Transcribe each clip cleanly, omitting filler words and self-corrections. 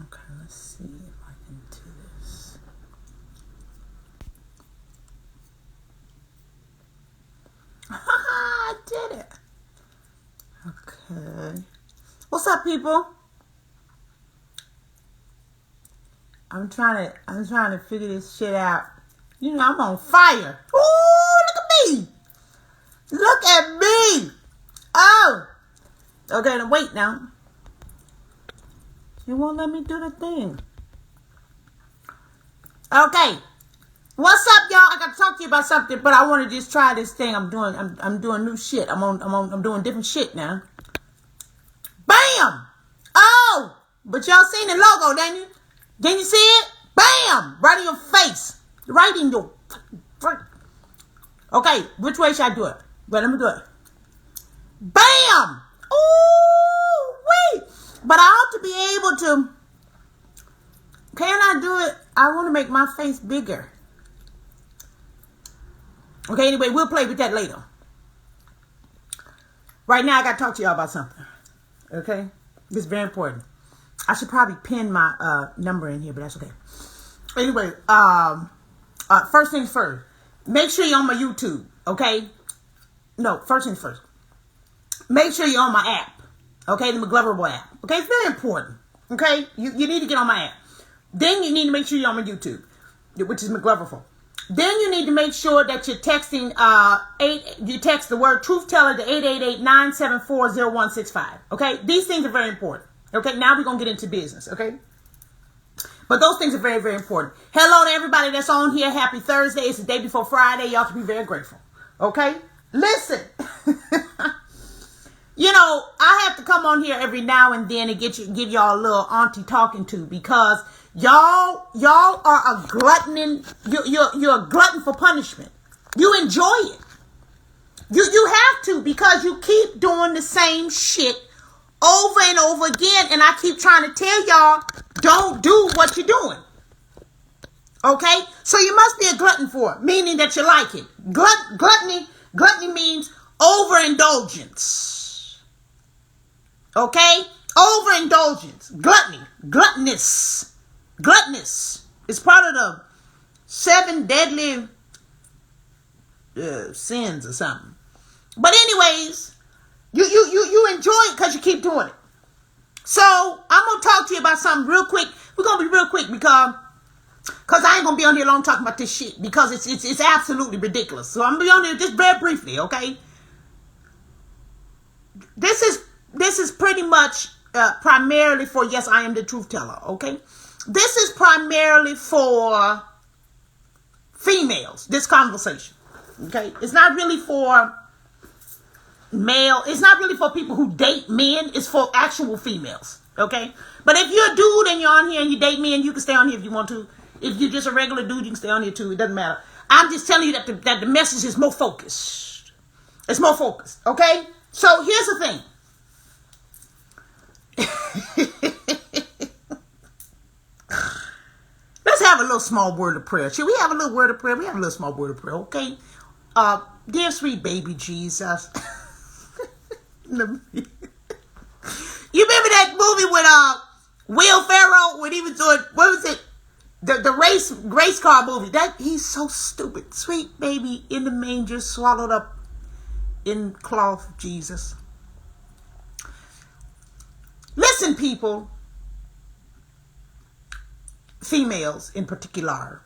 Okay, let's see if I can do this. I did it. Okay. What's up, people? I'm trying to figure this shit out. You know, I'm on fire. Ooh, look at me. Look at me. Oh. Okay, now wait now. It won't let me do the thing. Okay. What's up, y'all? I got to talk to you about something, but I want to just try this thing. I'm doing new shit. I'm doing different shit now. Bam! Oh! But y'all seen the logo, didn't you? Didn't you see it? Bam! Right in your face. Right in your... Okay, which way should I do it? But let me do it. Bam! Ooh, wait! But I ought to be able to... Can I do it? I want to make my face bigger. Okay, anyway, we'll play with that later. Right now, I got to talk to y'all about something. Okay? This is very important. I should probably pin my number in here, but that's okay. Anyway, first things first. Make sure you're on my YouTube, okay? No, first things first. Make sure you're on my app, okay? The McGloverable app, okay? It's very important, okay? You need to get on my app. Then you need to make sure you're on my YouTube, which is McGloverful. Then you need to make sure that you're texting, you text the word Truth Teller to 888-974-0165, okay? These things are very important, okay? Now we're going to get into business, okay? But those things are very, very important. Hello to everybody that's on here. Happy Thursday. It's the day before Friday. Y'all can be very grateful, okay? Listen. You know, I have to come on here every now and then and give y'all a little auntie talking to, because y'all are a glutton. You're a glutton for punishment. You enjoy it. You have to, because you keep doing the same shit over and over again, and I keep trying to tell y'all, don't do what you're doing. Okay? So you must be a glutton for it, meaning that you like it. Gluttony means overindulgence. Okay? Overindulgence. Gluttony. Gluttonous. It's part of the 7 deadly sins or something. But anyways, you enjoy it because you keep doing it. So I'm going to talk to you about something real quick. We're going to be real quick because I ain't going to be on here long talking about this shit, because it's absolutely ridiculous. So I'm going to be on here just very briefly, okay? This is pretty much primarily for, yes, I am the truth teller, okay? This is primarily for females, this conversation, okay? It's not really for male. It's not really for people who date men. It's for actual females, okay? But if you're a dude and you're on here and you date men, you can stay on here if you want to. If you're just a regular dude, you can stay on here too. It doesn't matter. I'm just telling you that the message is more focused. It's more focused, okay? So here's the thing. Let's have a little small word of prayer. Should we have a little word of prayer? We have a little small word of prayer, okay? Dear sweet baby Jesus. You remember that movie with Will Ferrell when he was doing, what was it? The race car movie. He's so stupid. Sweet baby in the manger, swallowed up in cloth, Jesus. Listen, people, females in particular.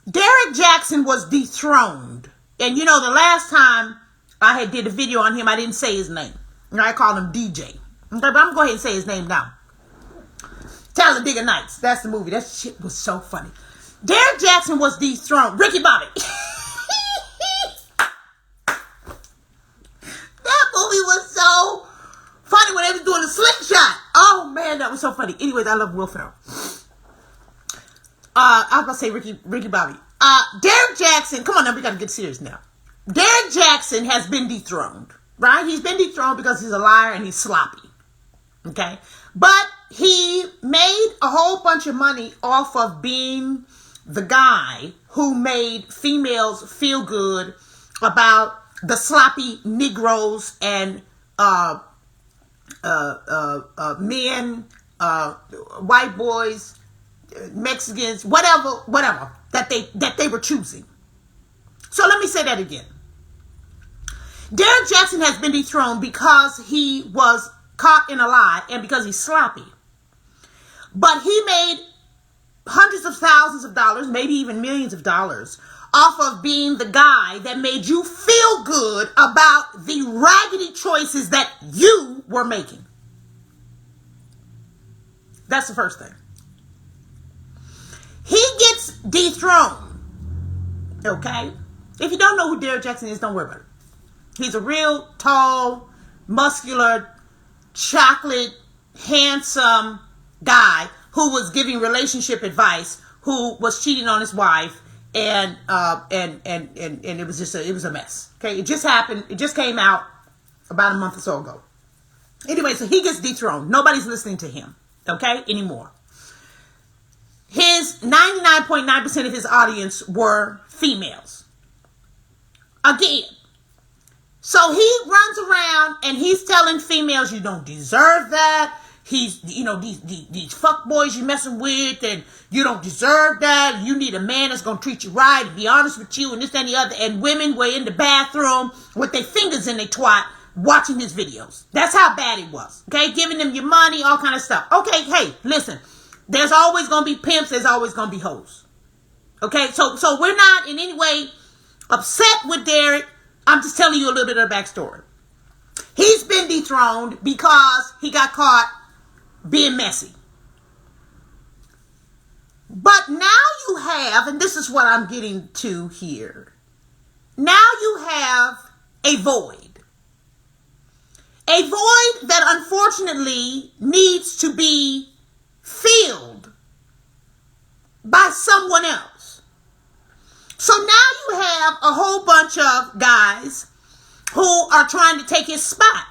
Derrick Jaxn was dethroned. And you know, the last time I had did a video on him, I didn't say his name. I called him DJ. Okay, but I'm going to go ahead and say his name now. Talladega Nights. That's the movie. That shit was so funny. Derrick Jaxn was dethroned. Ricky Bobby. That movie was so funny when they was doing the slingshot. Oh, man, that was so funny. Anyways, I love Will Ferrell. I was going to say Ricky Bobby. Derrick Jaxn, come on now, we got to get serious now. Derrick Jaxn has been dethroned, right? He's been dethroned because he's a liar and he's sloppy, okay? But he made a whole bunch of money off of being the guy who made females feel good about the sloppy Negroes and men white boys, Mexicans, whatever that they were choosing. So let me say that again. Derrick Jaxn has been dethroned because he was caught in a lie and because he's sloppy. But he made hundreds of thousands of dollars, maybe even millions of dollars, off of being the guy that made you feel good about the raggedy choices that you were making. That's the first thing. He gets dethroned. Okay? If you don't know who Derrick Jaxn is, don't worry about it. He's a real tall, muscular, chocolate, handsome guy who was giving relationship advice, who was cheating on his wife, and it was a mess. Okay, it just happened. It just came out about a month or so ago. Anyway, so he gets dethroned. Nobody's listening to him, okay, anymore. His 99.9% of his audience were females. Again. So he runs around and he's telling females, you don't deserve that. He's, these fuck boys you're messing with, and you don't deserve that. You need a man that's going to treat you right and be honest with you and this and the other. And women were in the bathroom with their fingers in their twat watching his videos. That's how bad it was. Okay, giving them your money, all kind of stuff. Okay, hey, listen, there's always going to be pimps. There's always going to be hoes. Okay, so we're not in any way upset with Derrick. I'm just telling you a little bit of the backstory. He's been dethroned because he got caught being messy. But now you have, and this is what I'm getting to here. Now you have a void. A void that unfortunately needs to be filled by someone else. So now you have a whole bunch of guys who are trying to take his spot.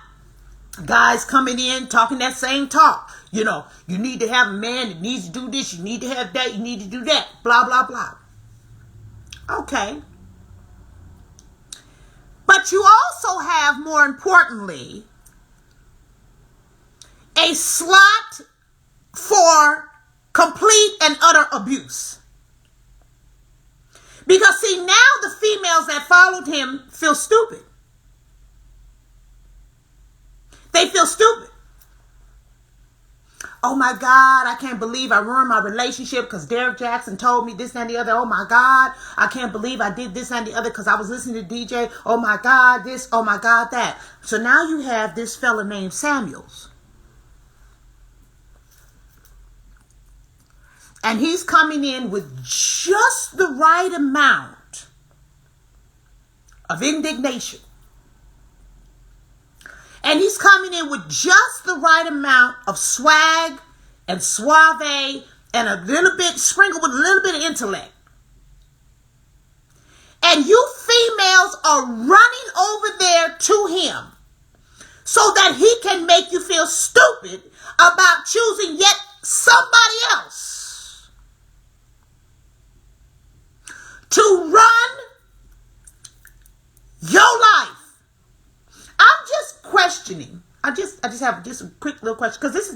Guys coming in talking that same talk. You need to have a man that needs to do this. You need to have that. You need to do that. Blah, blah, blah. Okay. But you also have, more importantly, a slot for complete and utter abuse. Because see, now the females that followed him feel stupid. They feel stupid. Oh my God, I can't believe I ruined my relationship because Derrick Jaxn told me this and the other. Oh my God, I can't believe I did this and the other because I was listening to DJ. Oh my God, this. Oh my God, that. So now you have this fella named Samuels. And he's coming in with just the right amount of indignation. And he's coming in with just the right amount of swag and suave and a little bit, sprinkled with a little bit of intellect. And you females are running over there to him so that he can make you feel stupid about choosing yet somebody else to run your life. I'm just questioning. I just have just a quick little question, because this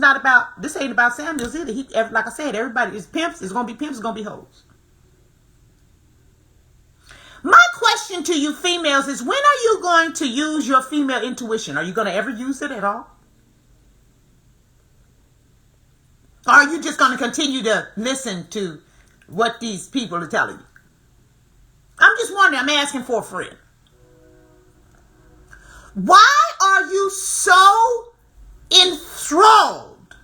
ain't about Samuels either. Like I said, everybody is pimps. It's gonna be pimps. It's gonna be hoes. My question to you females is, when are you going to use your female intuition? Are you going to ever use it at all? Or are you just going to continue to listen to what these people are telling you? I'm just wondering. I'm asking for a friend. Why are you so enthralled?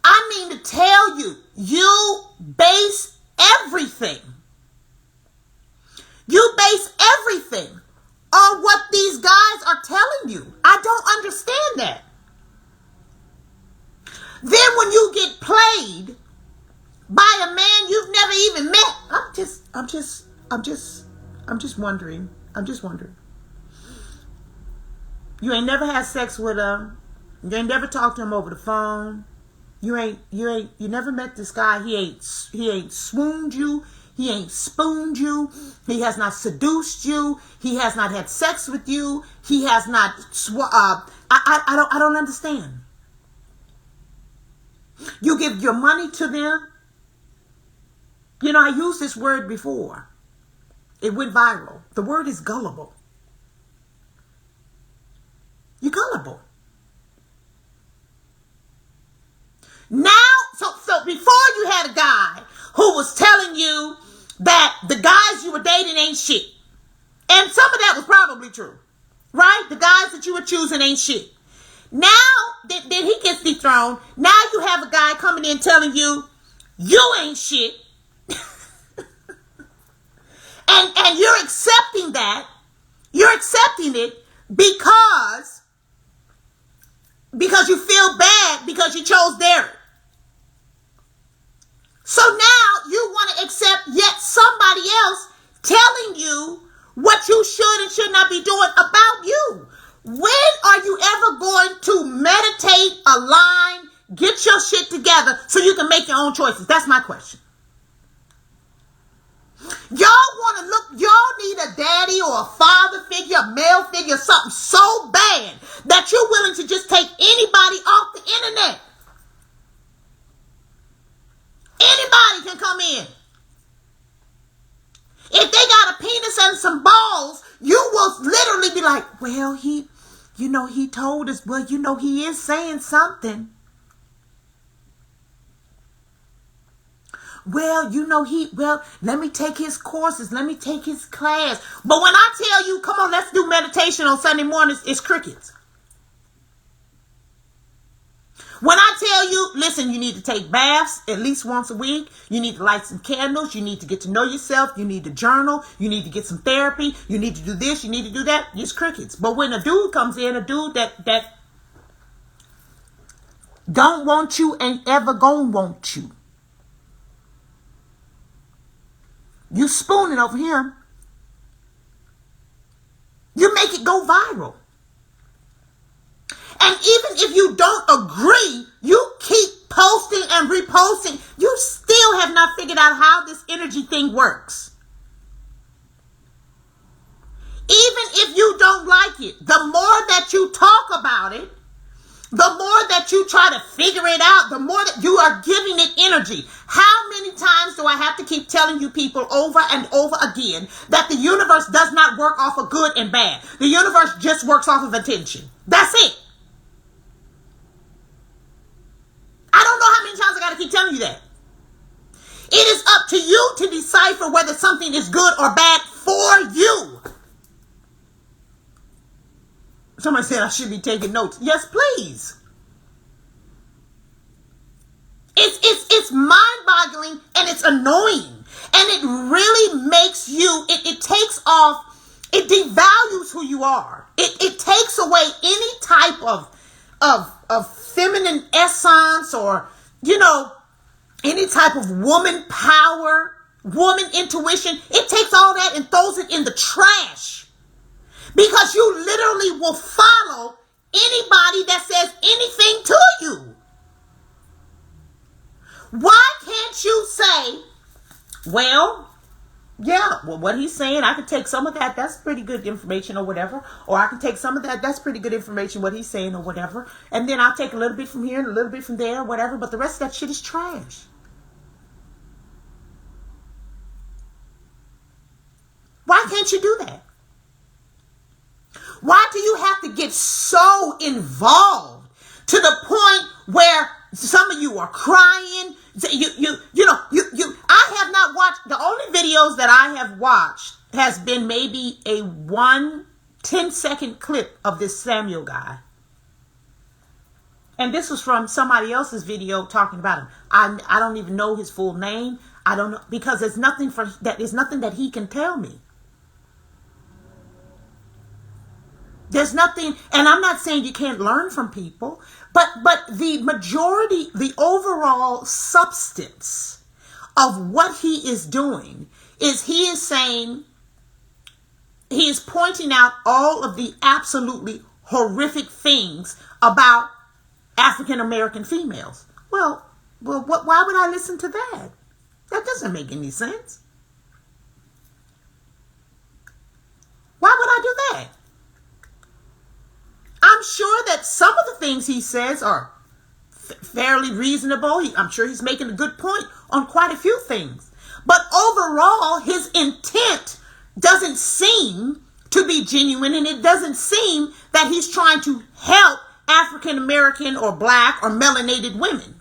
I mean to tell you, you base everything. You base everything on what these guys are telling you. I don't understand that. Then when you get played by a man you've never even met, I'm just wondering. You ain't never had sex with him. You ain't never talked to him over the phone. You never met this guy. He ain't swooned you. He ain't spooned you. He has not seduced you. He has not had sex with you. He has not. I don't understand. You give your money to them. You know, I used this word before. It went viral. The word is gullible. You're gullible. Now, so before you had a guy who was telling you that the guys you were dating ain't shit. And some of that was probably true. Right? The guys that you were choosing ain't shit. Now that he gets dethroned, now you have a guy coming in telling you, you ain't shit. and you're accepting that. You're accepting it because you feel bad because you chose Derek. So now you want to accept yet somebody else telling you what you should and should not be doing about you. When are you ever going to meditate, align, get your shit together so you can make your own choices? That's my question. Y'all need a daddy or a father figure, a male figure, something so bad that you're willing to just take anybody off the internet. Anybody can come in. If they got a penis and some balls, you will literally be like, well, he told us, well, he is saying something. Well, let me take his courses. Let me take his class. But when I tell you, come on, let's do meditation on Sunday mornings, it's crickets. When I tell you, listen, you need to take baths at least once a week. You need to light some candles. You need to get to know yourself. You need to journal. You need to get some therapy. You need to do this. You need to do that. It's crickets. But when a dude comes in, a dude that don't want you ain't ever gonna want you. You spooning over him. You make it go viral. And even if you don't agree, you keep posting and reposting. You still have not figured out how this energy thing works. Even if you don't like it, the more that you talk about it, the more that you try to figure it out, the more that you are giving it energy. How many times do I have to keep telling you people over and over again that the universe does not work off of good and bad? The universe just works off of attention. That's it. I don't know how many times I got to keep telling you that. It is up to you to decipher whether something is good or bad for you. Somebody said I should be taking notes. Yes, please. It's mind-boggling and it's annoying. And it really makes you, it takes off, it devalues who you are. It takes away any type of feminine essence or, any type of woman power, woman intuition. It takes all that and throws it in the trash. Because you literally will follow anybody that says anything to you. Why can't you say, well, what he's saying, I can take some of that, that's pretty good information or whatever. Or I can take some of that, that's pretty good information, what he's saying or whatever. And then I'll take a little bit from here and a little bit from there, whatever. But the rest of that shit is trash. Why can't you do that? Why do you have to get so involved to the point where some of you are crying? I have not watched, the only videos that I have watched has been maybe a 10-second clip of this Samuel guy. And this was from somebody else's video talking about him. I don't even know his full name. I don't know, because there's nothing that he can tell me. There's nothing, and I'm not saying you can't learn from people, but the majority, the overall substance of what he is doing is he is saying, he is pointing out all of the absolutely horrific things about African American females. Well, why would I listen to that? That doesn't make any sense. Why would I do that? I'm sure that some of the things he says are fairly reasonable. I'm sure he's making a good point on quite a few things. But overall, his intent doesn't seem to be genuine, and it doesn't seem that he's trying to help African American or black or melanated women.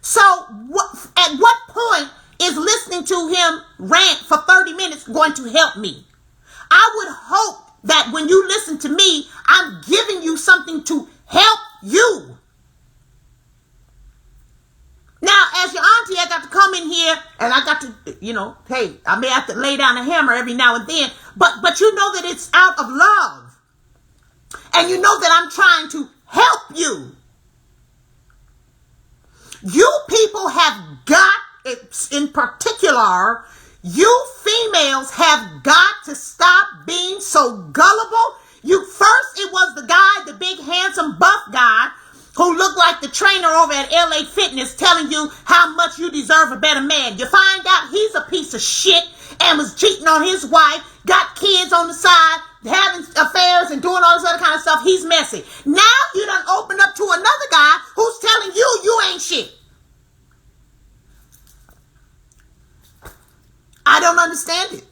So at what point is listening to him rant for 30 minutes going to help me? I would hope that when you listen to me, I'm giving you something to help you. Now, as your auntie, I got to come in here and I got to, hey, I may have to lay down a hammer every now and then, but you know that it's out of love. And you know that I'm trying to help you. You people have got, in particular, you females have got to stop being so gullible. First it was the guy, the big handsome buff guy who looked like the trainer over at LA Fitness telling you how much you deserve a better man. You find out he's a piece of shit and was cheating on his wife, got kids on the side, having affairs and doing all this other kind of stuff. He's messy. Now you done open up to another guy who's telling you you ain't shit. I don't understand it.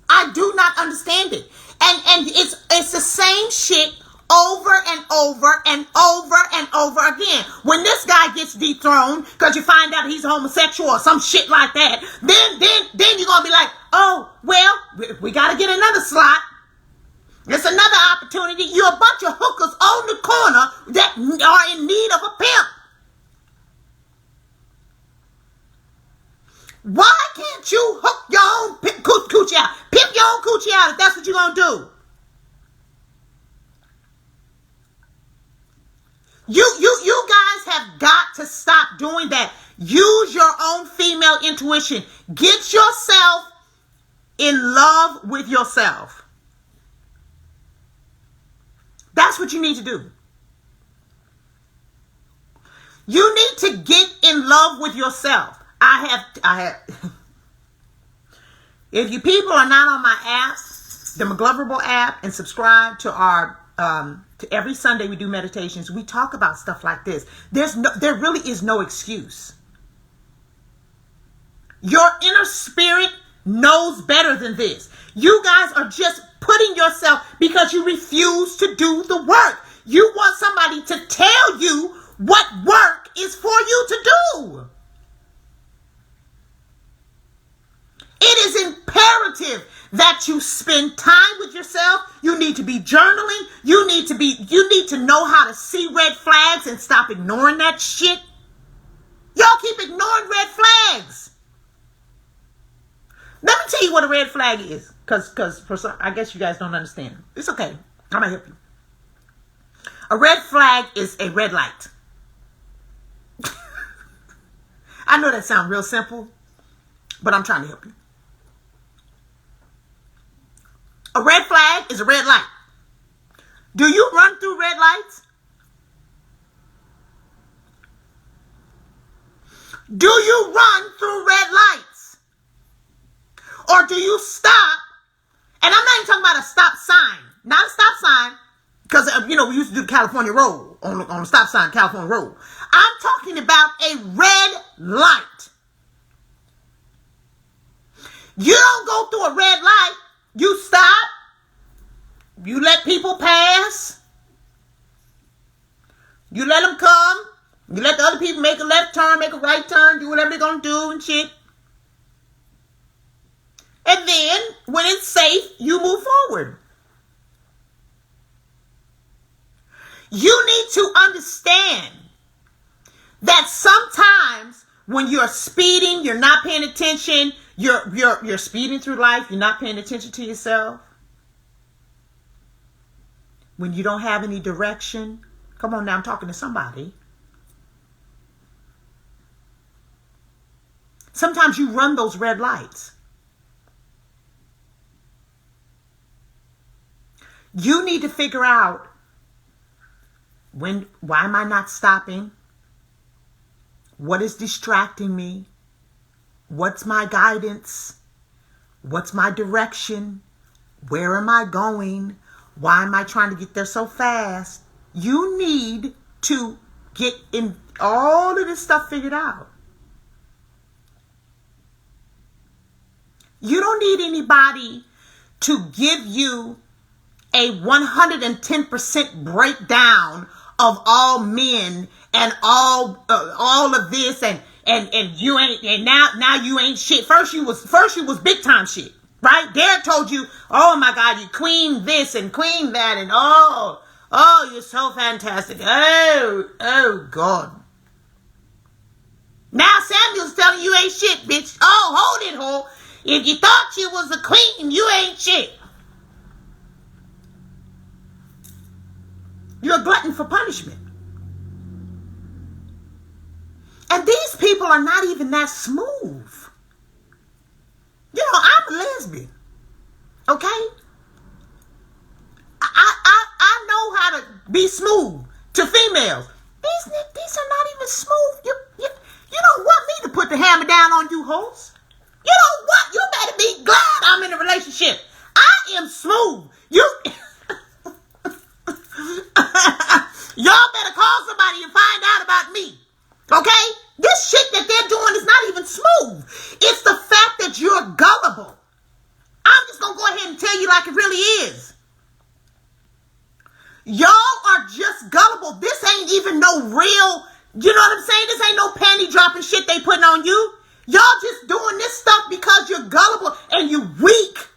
I do not understand it. And it's the same shit over and over and over and over again. When this guy gets dethroned because you find out he's homosexual or some shit like that, then you're gonna be like, oh well, we gotta get another slot. It's another opportunity. You're a bunch of hookers on the corner that are in need of a pimp. Why can't you hook your own coochie out? Pimp your own coochie out if that's what you're going to do. You guys have got to stop doing that. Use your own female intuition. Get yourself in love with yourself. That's what you need to do. You need to get in love with yourself. I have, if you people are not on my app, the McGloverable app, and subscribe to our, to every Sunday we do meditations, we talk about stuff like this. There really is no excuse. Your inner spirit knows better than this. You guys are just putting yourself, because you refuse to do the work. You want somebody to tell you what work is for you to do. It is imperative that you spend time with yourself. You need to be journaling. You need to know how to see red flags and stop ignoring that shit. Y'all keep ignoring red flags. Let me tell you what a red flag is, because I guess you guys don't understand. It's okay. I'm gonna help you. A red flag is a red light. I know that sounds real simple, but I'm trying to help you. A red flag is a red light. Do you run through red lights? Do you run through red lights? Or do you stop? And I'm not even talking about a stop sign. Not a stop sign. Because, we used to do the California roll. On the stop sign, California roll. I'm talking about a red light. You don't go through a red light. You stop. You let people pass. You let them come. You let the other people make a left turn, make a right turn, do whatever they're going to do and shit. And then, when it's safe, you move forward. You need to understand that sometimes when you're speeding, you're not paying attention. You're speeding through life. You're not paying attention to yourself. When you don't have any direction. Come on now, I'm talking to somebody. Sometimes you run those red lights. You need to figure out why am I not stopping? What is distracting me? What's my guidance? What's my direction? Where am I going? Why am I trying to get there so fast? You need to get in all of this stuff figured out. You don't need anybody to give you a 110% breakdown of all men and all of this and you ain't, and now you ain't shit. First you was big time shit, right? Derek told you, oh my God, you queen this and queen that, and oh, you're so fantastic. Oh God. Now Samuel's telling you ain't shit, bitch. Oh, hold it, ho. If you thought you was a queen, you ain't shit. You're a glutton for punishment. And these people are not even that smooth. You know, I'm a lesbian. Okay? I know how to be smooth to females. These are not even smooth. You don't want me to put the hammer down on you, hoes. You don't want, you better be glad I'm in a relationship. I am smooth. Y'all better call somebody and find out about me. Okay? This shit that they're doing is not even smooth. It's the fact that you're gullible. I'm just going to go ahead and tell you like it really is. Y'all are just gullible. This ain't even no real, you know what I'm saying? This ain't no panty dropping shit they putting on you. Y'all just doing this stuff because you're gullible and you weak.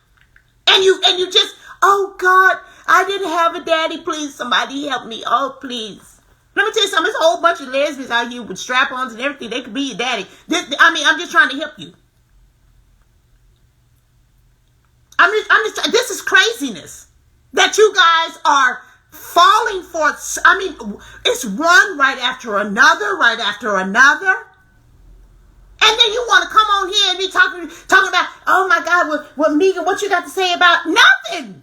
And you just, oh God, I didn't have a daddy. Please, somebody help me. Oh, please. Let me tell you something. There's a whole bunch of lesbians out here with strap-ons and everything. They could be your daddy. I'm just trying to help you. This is craziness that you guys are falling for. I mean, it's one right after another, right after another. And then you want to come on here and be talking about, oh my God, what Megan, what you got to say about nothing?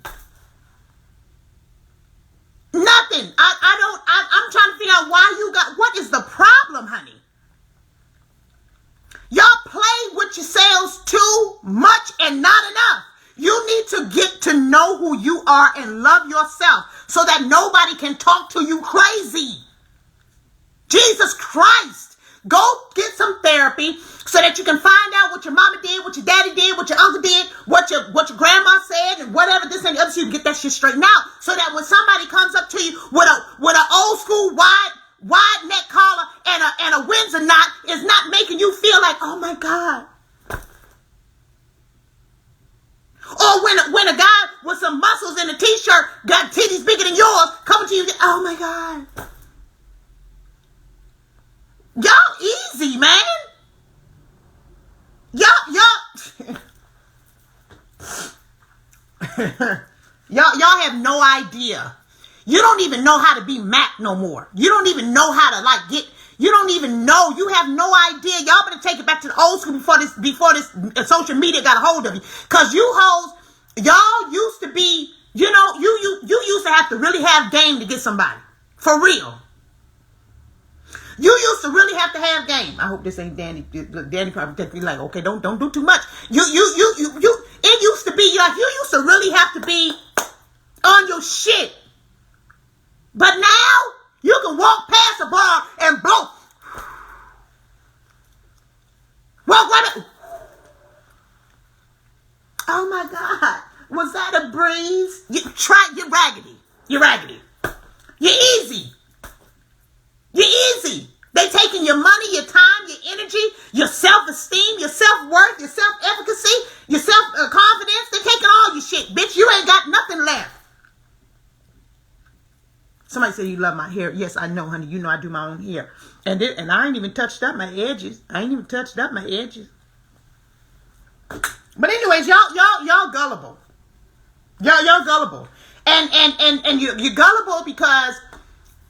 Nothing. I'm trying to figure out what is the problem, honey? Y'all play with yourselves too much and not enough. You need to get to know who you are and love yourself so that nobody can talk to you crazy. Jesus Christ. Go get some therapy so that you can find out what your mama did, what your daddy did, what your uncle did, what your grandma said, and whatever this and the other, so you can get that shit straightened out. So that when somebody comes up to you with an old school wide neck collar and a Windsor knot, is not making you feel like, oh my God. Or when a guy with some muscles in a t-shirt got titties bigger than yours coming to you, oh my God. Y'all easy, man. Y'all have no idea. You don't even know how to be Mac no more. You don't even know how to you don't even know. You have no idea. Y'all better take it back to the old school before this social media got a hold of you. Cause you hoes, y'all used to be, you know, you used to have to really have game to get somebody. For real. You used to really have to have game. I hope this ain't Danny. Danny probably take me like, okay, don't do too much. It used to be like, you used to really have to be on your shit. But now, you can walk past a bar and blow. What? Oh my God. Was that a breeze? You're raggedy. You're raggedy. You're easy. You're easy. They taking your money, your time, your energy, your self-esteem, your self-worth, your self-efficacy, your self-confidence. They're taking all your shit. Bitch, you ain't got nothing left. Somebody said you love my hair. Yes, I know, honey. You know I do my own hair. And I ain't even touched up my edges. But anyways, y'all gullible. Y'all gullible. And you're gullible because,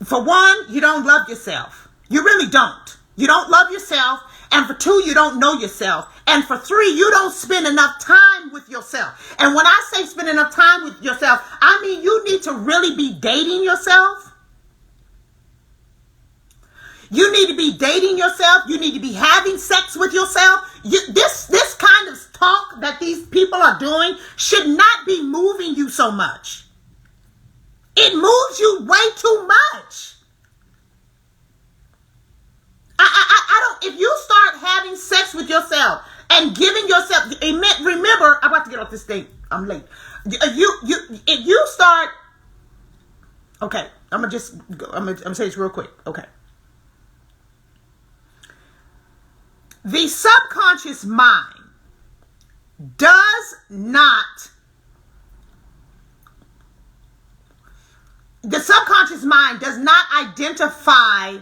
for one, you don't love yourself. You really don't. You don't love yourself. And for two, you don't know yourself. And for three, you don't spend enough time with yourself. And when I say spend enough time with yourself, I mean you need to really be dating yourself. You need to be dating yourself. You need to be having sex with yourself. This kind of talk that these people are doing should not be moving you so much. It moves you way too much. and giving yourself, remember, I'm about to get off this thing. I'm late. If you start, okay, I'm gonna say this real quick. Okay. The subconscious mind does not, identify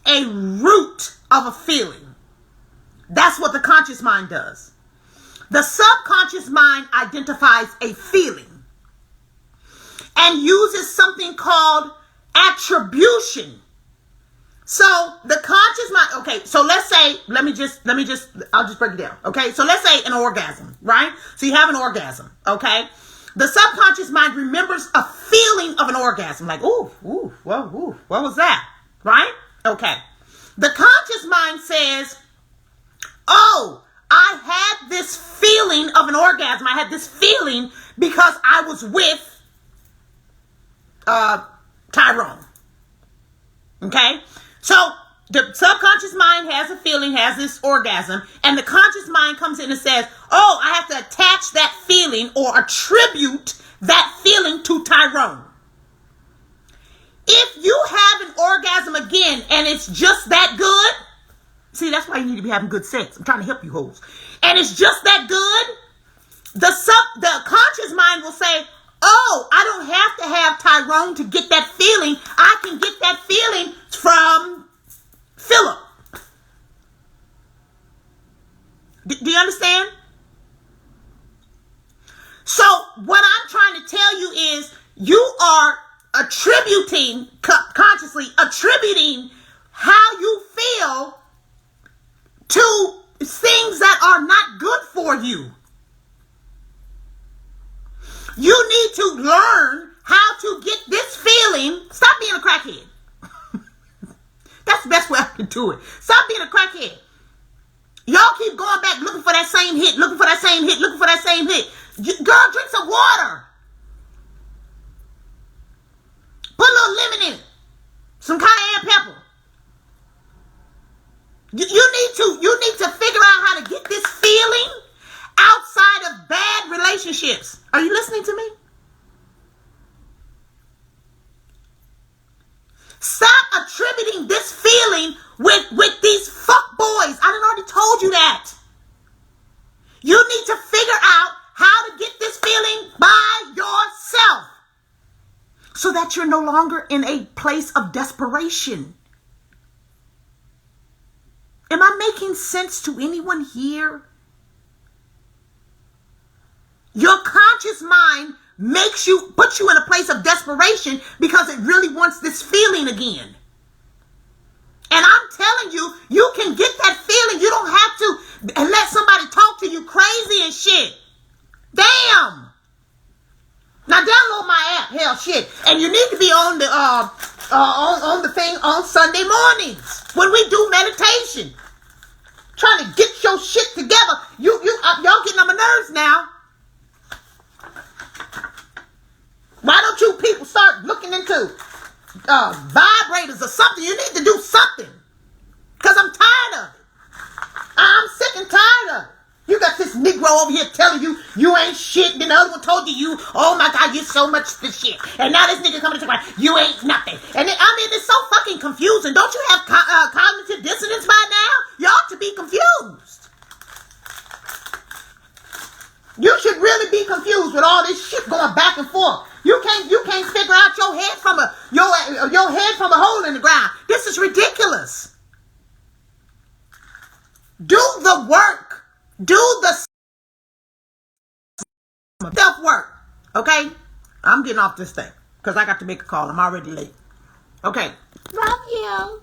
a root of a feeling. That's what the conscious mind does. The subconscious mind identifies a feeling and uses something called attribution. So the conscious mind, okay, so let's say, I'll just break it down. Okay, so let's say an orgasm, right? So you have an orgasm, okay? The subconscious mind remembers a feeling of an orgasm, like, what was that, right? Okay. The conscious mind says, oh, I had this feeling of an orgasm. I had this feeling because I was with Tyrone. Okay? So the subconscious mind has a feeling, has this orgasm, and the conscious mind comes in and says, oh, I have to attach that feeling or attribute that feeling to Tyrone. If you have an orgasm again and it's just that good, see, that's why you need to be having good sex. I'm trying to help you hoes. And it's just that good, the conscious mind will say, oh, I don't have to have Tyrone to get that feeling. I can get that feeling from Philip. Do you understand? So what I'm trying to tell you is you are consciously attributing how you feel to things that are not good for you. You need to learn how to get this feeling. Stop being a crackhead. That's the best way I can do it. Stop being a crackhead. Y'all keep going back looking for that same hit, looking for that same hit. Girl, drink some water. Put a little lemon in it. Some cayenne pepper. You need to figure out how to get this feeling outside of bad relationships. Are you listening to me? Stop attributing this feeling with these fuck boys. I done already told you that. You need to figure out how to get this feeling by yourself so that you're no longer in a place of desperation. Am I making sense to anyone here? Your conscious mind puts you in a place of desperation because it really wants this feeling again. And I'm telling you, you can get that feeling. You don't have to let somebody talk to you crazy and shit. Damn. Now download my app, hell shit. And you need to be on the thing on Sunday mornings when we do meditation. Trying to get your shit together. Y'all getting on my nerves now. Why don't you people start looking into vibrators or something? You need to do something. Because I'm tired of it. I'm sick and tired of it. You got this Negro over here telling you you ain't shit. Then the other one told you, oh my God, you're so much the shit. And now this nigga coming to talk about you ain't nothing. And it's so fucking confusing. Don't you have cognitive dissonance by now? You ought to be confused. You should really be confused with all this shit going back and forth. You can't figure out your head from a hole in the ground. This is ridiculous. Do the work. Do the self-work. Okay? I'm getting off this thing because I got to make a call. I'm already late. Okay. Love you.